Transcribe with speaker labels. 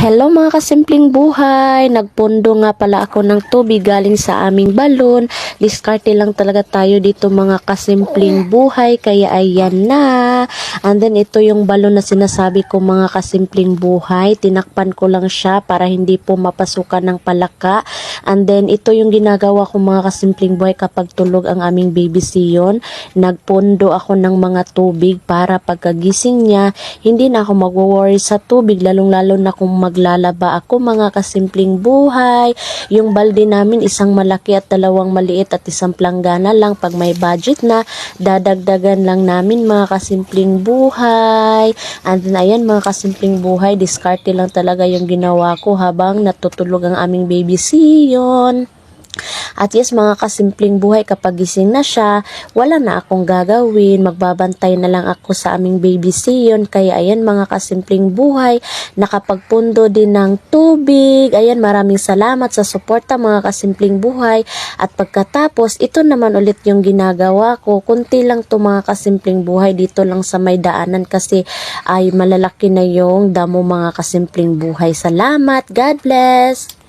Speaker 1: Hello mga kasimpleng buhay, nagpondo nga pala ako ng tubig galing sa aming balon. Diskarte lang talaga tayo dito mga kasimpleng buhay, kaya ayan na. And then ito yung balon na sinasabi ko mga kasimpleng buhay, tinakpan ko lang siya para hindi po mapasukan ng palaka. And then ito yung ginagawa ko mga kasimpleng buhay kapag tulog ang aming baby Sion. Nagpondo ako ng mga tubig para pagkagising niya, hindi na ako mag-worry sa tubig, lalong-lalo na kung maglalaba ako mga kasimpleng buhay. Yung balde namin isang malaki at dalawang maliit at isang planggana lang. Pag may budget na, dadagdagan lang namin mga kasimpleng buhay. And then ayan mga kasimpleng buhay, diskarte lang talaga yung ginawa ko habang natutulog ang aming baby Sion. At yes mga kasimpleng buhay, kapag gising na siya, wala na akong gagawin, magbabantay na lang ako sa aming baby Sion. Kaya ayan mga kasimpleng buhay, nakapagpundo din ng tubig. Ayan, maraming salamat sa suporta mga kasimpleng buhay. At pagkatapos, ito naman ulit yung ginagawa ko. Kunti lang to mga kasimpleng buhay, dito lang sa may daanan kasi ay malalaki na yung damo mga kasimpleng buhay. Salamat, God bless!